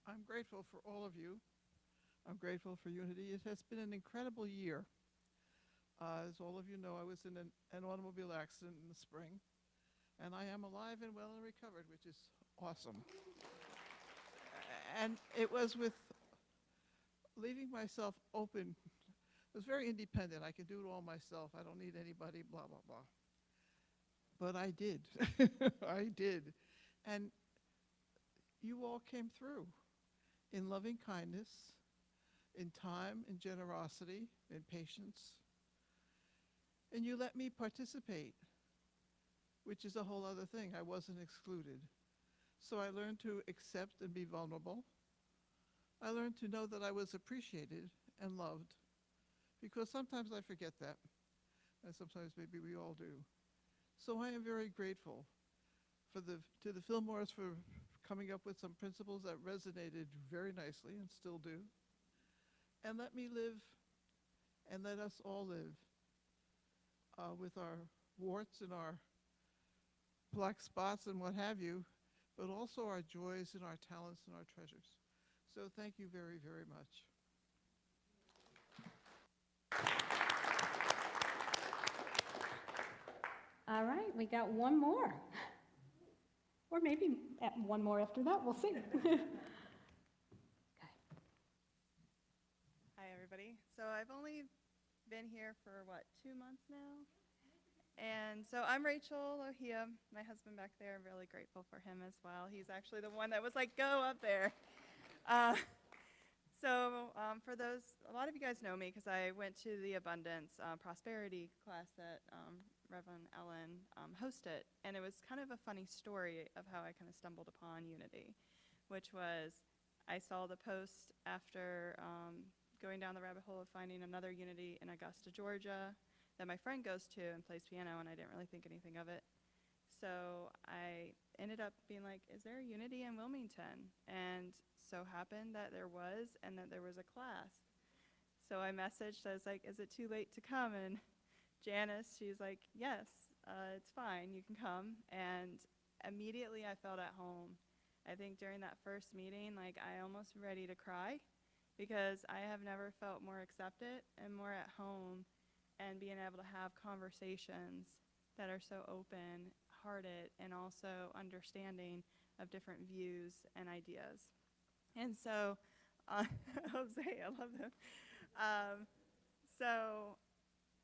I'm grateful for all of you. I'm grateful for Unity. It has been an incredible year. As all of you know, I was in an automobile accident in the spring, and I am alive and well and recovered, which is awesome. And it was with leaving myself open. I was very independent. I could do it all myself. I don't need anybody, blah, blah, blah. But I did. I did. And you all came through in loving kindness, in time, in generosity, in patience. And you let me participate, which is a whole other thing. I wasn't excluded. So I learned to accept and be vulnerable. I learned to know that I was appreciated and loved, because sometimes I forget that, and sometimes maybe we all do. So I am very grateful to the Fillmores for coming up with some principles that resonated very nicely and still do. And let me live, and let us all live with our warts and our black spots and what have you, but also our joys and our talents and our treasures. So thank you very, very much. All right, we got one more. Or maybe one more after that, we'll see. Hi, everybody. So I've only been here for, 2 months now? And so I'm Rachel Ohia, my husband back there. I'm really grateful for him as well. He's actually the one that was like, go up there. For those, a lot of you guys know me because I went to the Abundance Prosperity class that Reverend Ellen hosted. And it was kind of a funny story of how I kind of stumbled upon Unity, which was I saw the post after going down the rabbit hole of finding another Unity in Augusta, Georgia, that my friend goes to and plays piano, and I didn't really think anything of it. So I ended up being like, is there a Unity in Wilmington? And so happened that there was, and that there was a class. So I messaged, I was like, is it too late to come? And Janice, she's like, yes, it's fine, you can come. And immediately I felt at home. I think during that first meeting, like I almost ready to cry because I have never felt more accepted and more at home, and being able to have conversations that are so open-hearted and also understanding of different views and ideas. And so, Jose, I love him. So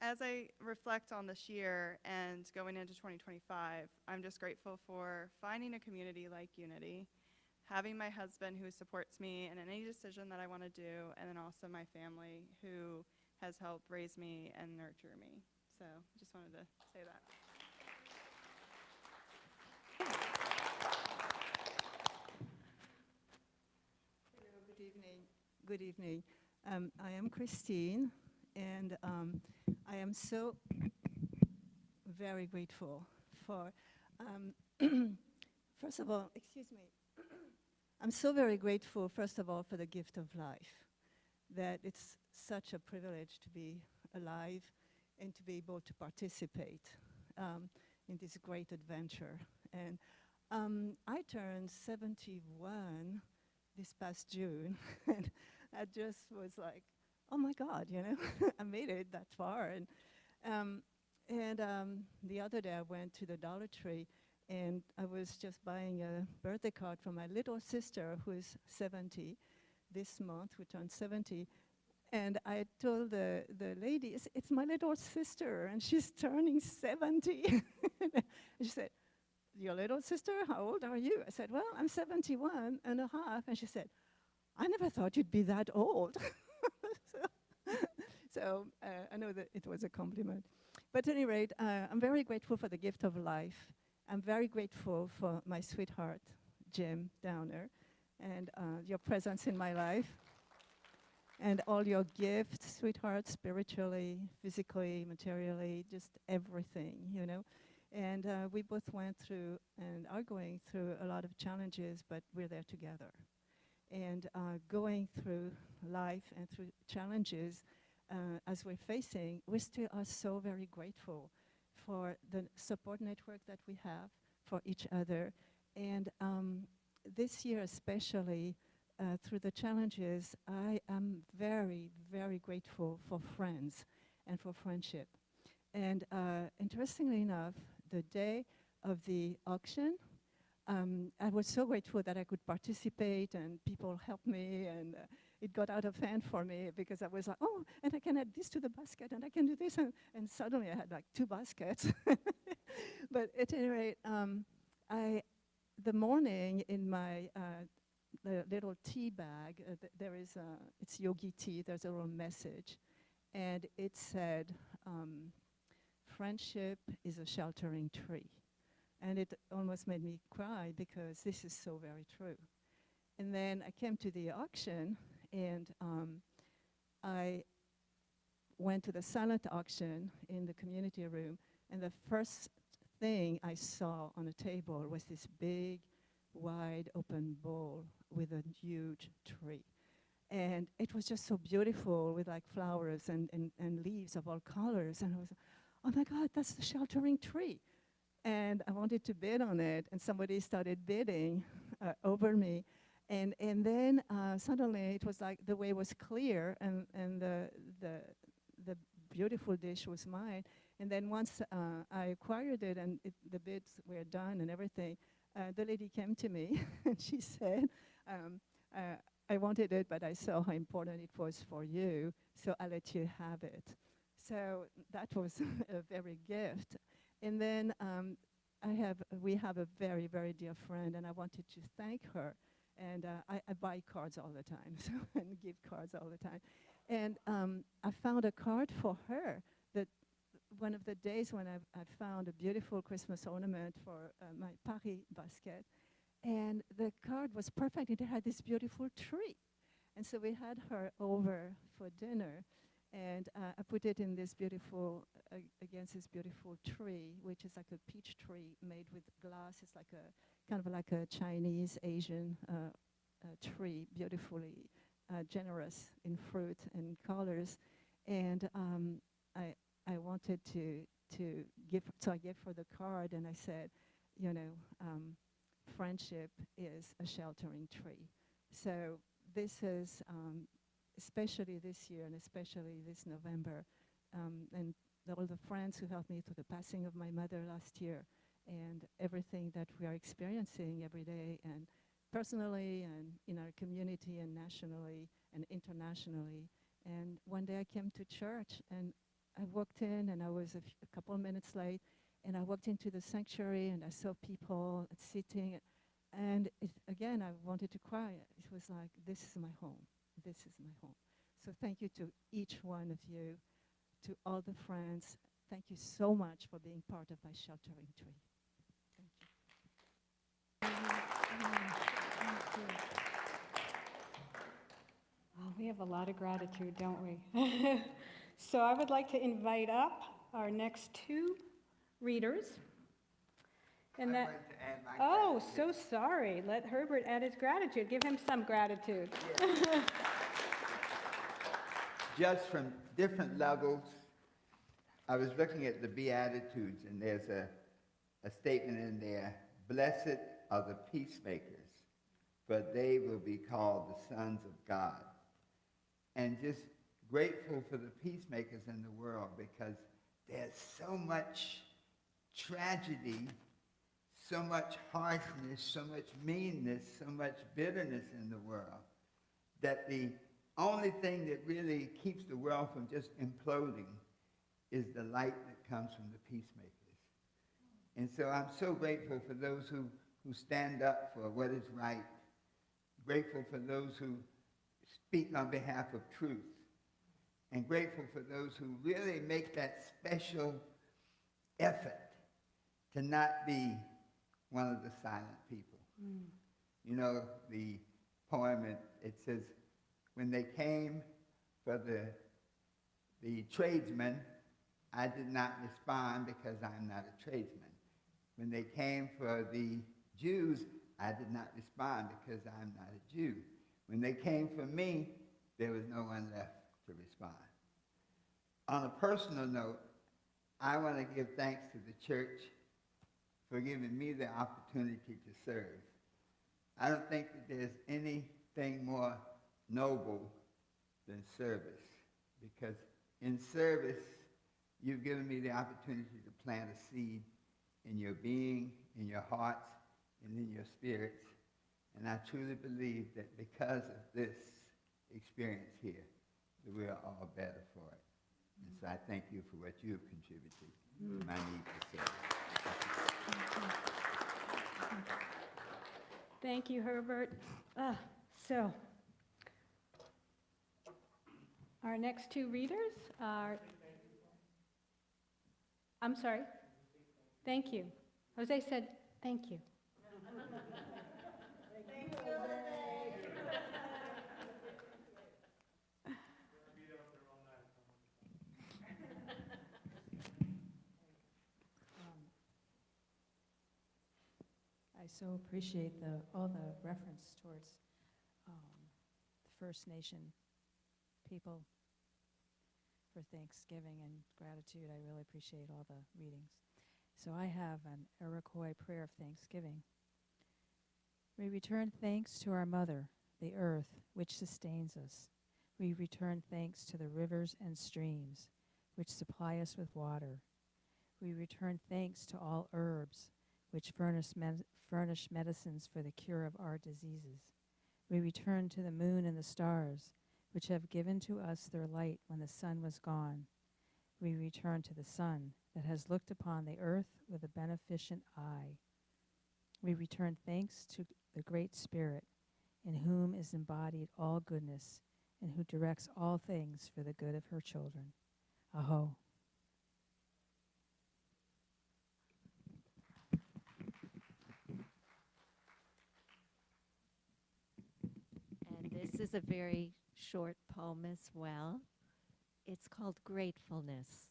as I reflect on this year and going into 2025, I'm just grateful for finding a community like Unity, having my husband who supports me in any decision that I want to do, and then also my family who has helped raise me and nurture me. So just wanted to say that. Hello, good evening. Good evening. I am Christine, and I am so very grateful for, first of all, excuse me. I'm so very grateful, first of all, for the gift of life, that it's such a privilege to be alive and to be able to participate in this great adventure. And I turned 71 this past June, and I just was like, oh my God, I made it that far. And the other day I went to the Dollar Tree, and I was just buying a birthday card for my little sister, who is 70 this month, who turned 70. And I told the lady, it's my little sister, and she's turning 70. And she said, your little sister, how old are you? I said, well, I'm 71 and a half. And she said, I never thought you'd be that old. So I know that it was a compliment. But at any rate, I'm very grateful for the gift of life. I'm very grateful for my sweetheart, Jim Downer, and your presence in my life. And all your gifts, sweetheart, spiritually, physically, materially, just everything, And we both went through and are going through a lot of challenges, but we're there together. And going through life and through challenges as we're facing, we still are so very grateful for the support network that we have for each other. And this year especially, through the challenges, I am very, very grateful for friends and for friendship. And interestingly enough, the day of the auction, I was so grateful that I could participate and people helped me, and it got out of hand for me because I was like, oh, and I can add this to the basket and I can do this. And suddenly I had like 2 baskets. But at any rate, the morning in my the little tea bag, there is it's yogi tea, there's a little message. And it said, friendship is a sheltering tree. And it almost made me cry because this is so very true. And then I came to the auction, and I went to the silent auction in the community room, and the first thing I saw on the table was this big, wide open bowl with a huge tree. And it was just so beautiful with like flowers and leaves of all colors. And I was, oh my God, that's the sheltering tree. And I wanted to bid on it, and somebody started bidding over me. And then suddenly it was like the way was clear, and the beautiful dish was mine. And then once I acquired it and the bids were done and everything, the lady came to me and she said, I wanted it, but I saw how important it was for you, so I let you have it. So that was a very gift. And then we have a very, very dear friend, and I wanted to thank her. And I buy cards all the time, so and give cards all the time. And I found a card for her that one of the days when I found a beautiful Christmas ornament for my Paris basket. And the card was perfect. It had this beautiful tree. And so we had her over for dinner. And I put it in this beautiful, against this beautiful tree, which is like a peach tree made with glass. It's like a kind of like a Chinese, Asian tree, beautifully generous in fruit and colors. And I wanted to give, so I gave her the card, and I said, you know, friendship is a sheltering tree. So this is, especially this year and especially this November, and all the friends who helped me through the passing of my mother last year, and everything that we are experiencing every day, and personally and in our community and nationally and internationally. And one day I came to church and I walked in, and I was a couple of minutes late, and I walked into the sanctuary and I saw people sitting, and again I wanted to cry. It was like, this is my home. This is my home. So thank you to each one of you, to all the friends. Thank you so much for being part of my sheltering tree. Oh, we have a lot of gratitude, don't we? So I would like to invite up our next two readers. And I'd that, like to add my oh, gratitude. so sorry. Let Herbert add his gratitude. Give him some gratitude. Just from different levels, I was looking at the Beatitudes, and there's a statement in there, blessed are the peacemakers, for they will be called the sons of God. And just grateful for the peacemakers in the world, because there's so much tragedy, so much harshness, so much meanness, so much bitterness in the world, that the only thing that really keeps the world from just imploding is the light that comes from the peacemakers. And so I'm so grateful for those who stand up for what is right, grateful for those who speak on behalf of truth, and grateful for those who really make that special effort to not be one of the silent people. You know, the poem, it says, when they came for the tradesmen, I did not respond because I'm not a tradesman. When they came for the Jews, I did not respond because I'm not a Jew. When they came for me, there was no one left to respond. On a personal note, I want to give thanks to the church for giving me the opportunity to serve. I don't think that there's anything more noble than service, because in service, you've given me the opportunity to plant a seed in your being, in your hearts, and in your spirits. And I truly believe that because of this experience here, that we are all better for it. And so I thank you for what you have contributed to my need to serve. Thank you, Herbert. So, our next two readers are, I'm sorry. Thank you. Jose said, thank you. I so appreciate all the reference towards First Nation people for Thanksgiving and gratitude. I really appreciate all the readings. So I have an Iroquois prayer of thanksgiving. We return thanks to our mother, the earth, which sustains us. We return thanks to the rivers and streams, which supply us with water. We return thanks to all herbs, which furnish medicines for the cure of our diseases. We return to the moon and the stars, which have given to us their light when the sun was gone. We return to the sun that has looked upon the earth with a beneficent eye. We return thanks to the Great Spirit, in whom is embodied all goodness, and who directs all things for the good of her children. Aho. And this is a very short poem as well. It's called Gratefulness.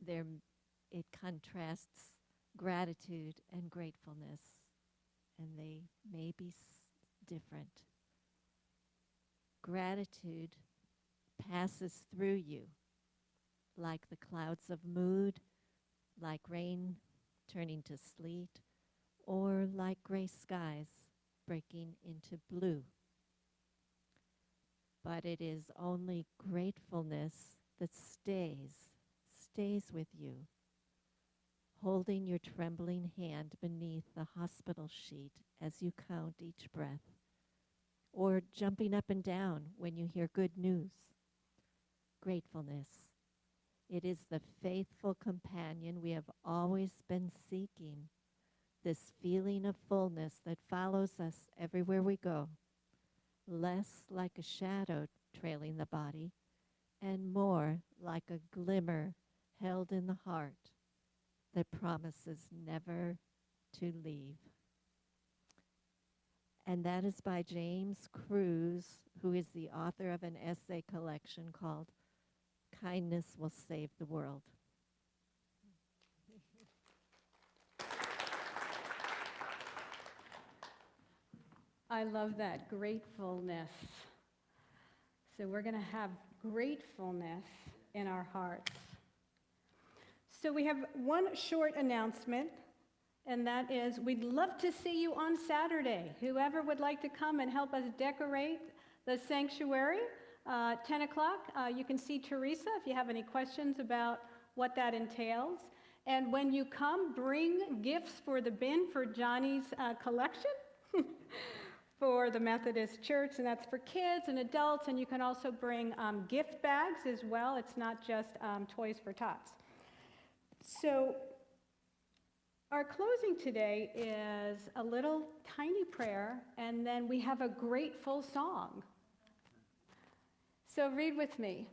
It contrasts gratitude and gratefulness, and they may be different. Gratitude passes through you like the clouds of mood, like rain turning to sleet, or like gray skies breaking into blue. But it is only gratefulness that stays with you, holding your trembling hand beneath the hospital sheet as you count each breath, or jumping up and down when you hear good news. Gratefulness. It is the faithful companion we have always been seeking, this feeling of fullness that follows us everywhere we go, less like a shadow trailing the body, and more like a glimmer held in the heart that promises never to leave. And that is by James Cruz, who is the author of an essay collection called Kindness Will Save the World. I love that, gratefulness. So we're going to have gratefulness in our hearts. So we have one short announcement, and that is we'd love to see you on Saturday. Whoever would like to come and help us decorate the sanctuary, 10 o'clock, you can see Teresa if you have any questions about what that entails. And when you come, bring gifts for the bin for Johnny's collection for the Methodist Church, and that's for kids and adults, and you can also bring gift bags as well. It's not just Toys for Tots. So our closing today is a little tiny prayer, and then we have a grateful song. So read with me.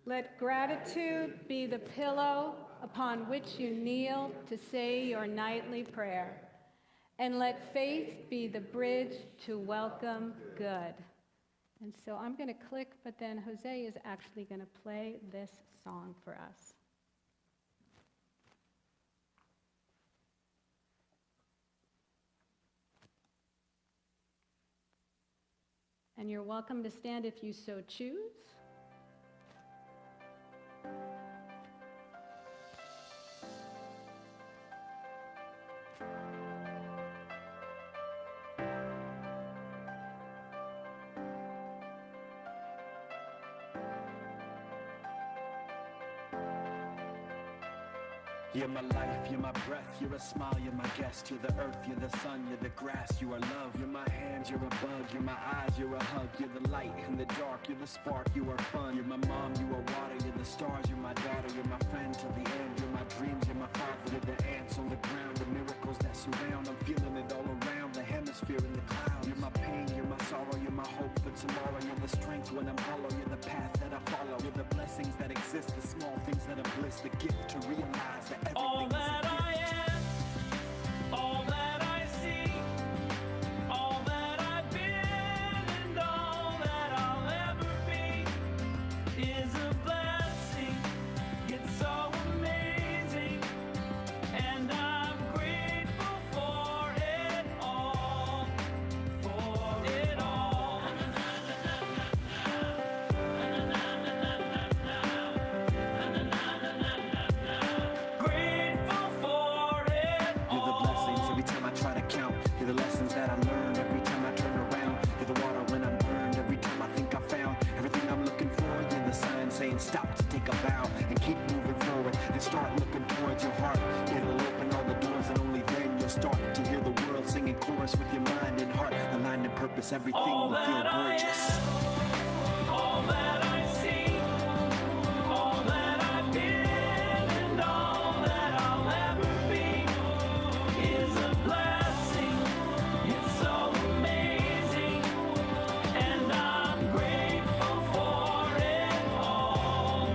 Let gratitude be the pillow upon which you kneel to say your nightly prayer, and let faith be the bridge to welcome good. And so I'm going to click, but then Jose is actually going to play this song for us. And you're welcome to stand if you so choose. You're my life, you're my breath, you're a smile, you're my guest. You're the earth, you're the sun, you're the grass, you are love. You're my hands, you're a bug, you're my eyes, you're a hug. You're the light in the dark, you're the spark, you are fun. You're my mom, you are water, you're the stars, you're my daughter. You're my friend till the end, you're my dreams, you're my father. You're the ants on the ground, the miracles that surround. I'm feeling it all around, the hemisphere in the clouds. You're my pain, you're my sorrow, you're my hope for tomorrow. You're the strength when I'm hollow. You're the path that I follow. You're the blessings that exist, the small things that are bliss, the gift to realize that everything All is a that gift. I am, all that I see, all that I've been, and all that I'll ever be is a blessing. It's so amazing, and I'm grateful for it all, for it all. Grateful for it You're the blessings every time I try to count. You're the lessons that I learn every time I turn around. You're the water when I'm burned every time I think I found everything I'm looking for. You're the sign saying stop to take a bow and keep moving forward and start looking towards your heart. It'll open all the doors and only then you'll start to hear the world singing chorus with your mind and heart. Aligned in purpose, everything all will feel that I gorgeous. am, all that I see, all that I've been, and all that I'll ever be is a blessing. It's so amazing, and I'm grateful for it all,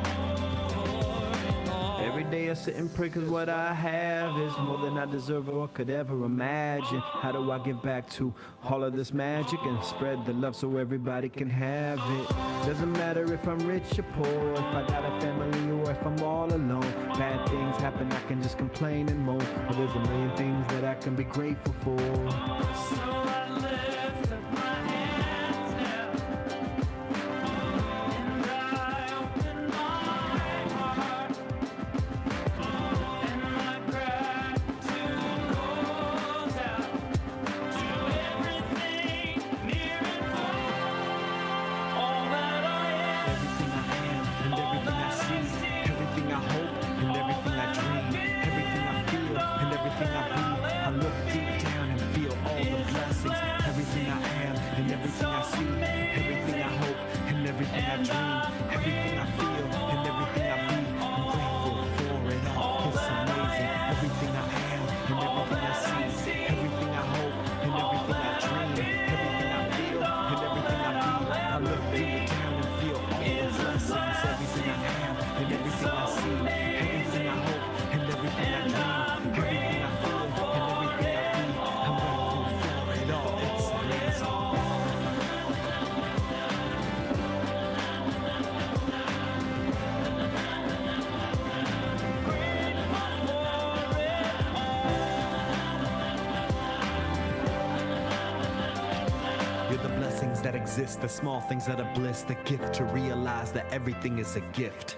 Every day I sit and pray cause what I have is more than I deserve or could ever imagine. How do I give back to all of this magic and spread the love so everybody can have it? Doesn't matter if I'm rich or poor, if I got a family or if I'm all alone. Bad things happen, I can just complain and moan. But there's a million things that I can be grateful for. So I lift up my hands now, and I open my heart, and my gratitude goes out to everything near and far. All that I am, Everything I am and everything I see, everything I hope and everything I dream, everything I feel and everything I be. I look deep down and feel all the blessings. Everything I am and everything I see, everything I hope and everything I dream, everything I feel and everything I be. I'm grateful for it all. It's amazing. Everything I am and everything I see, everything I hope and everything I dream, everything I feel and everything I be. I look deep down and feel all the blessings. Everything I am and everything I see, everything I hope and everything I dream, everything I feel and everything I be. I'm grateful for it all. It's amazing. You're the blessings that exist, the small things that are bliss, the gift to realize that everything is a gift.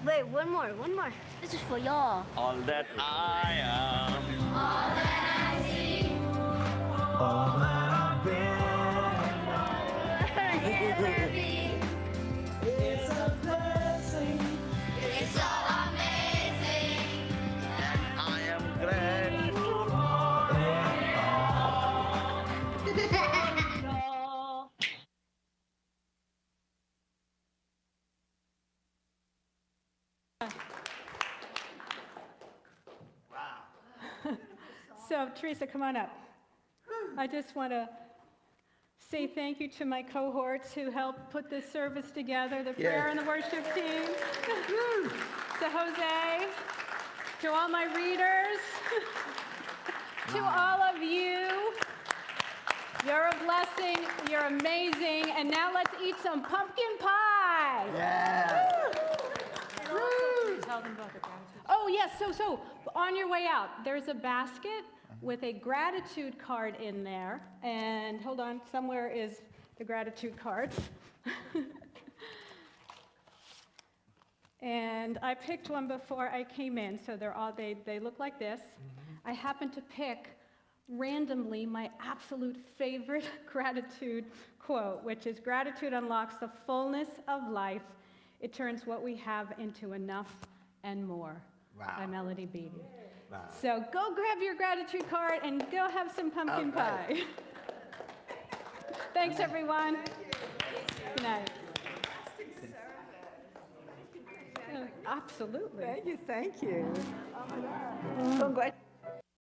Wait, one more. This is for y'all. all that I am. All that I see, All that I've been. ever be, It's a blessing. it's so amazing. I am grateful So Teresa, come on up. I just want to say thank you to my cohorts who helped put this service together, the prayer and the worship team, to Jose, to all my readers, to all of you. You're a blessing, you're amazing, and now let's eat some pumpkin pie. Yeah. Tell them about the gratitude. Oh, yes, so on your way out, there's a basket with a gratitude card in there. And hold on, somewhere is the gratitude card. And I picked one before I came in, so they look like this. I happened to pick randomly my absolute favorite gratitude quote, which is, "Gratitude unlocks the fullness of life. It turns what we have into enough and more." Wow. By Melody Beattie. Wow. So go grab your gratitude card and go have some pumpkin pie. Thanks, everyone. Good night. Absolutely. Thank you. Congrats.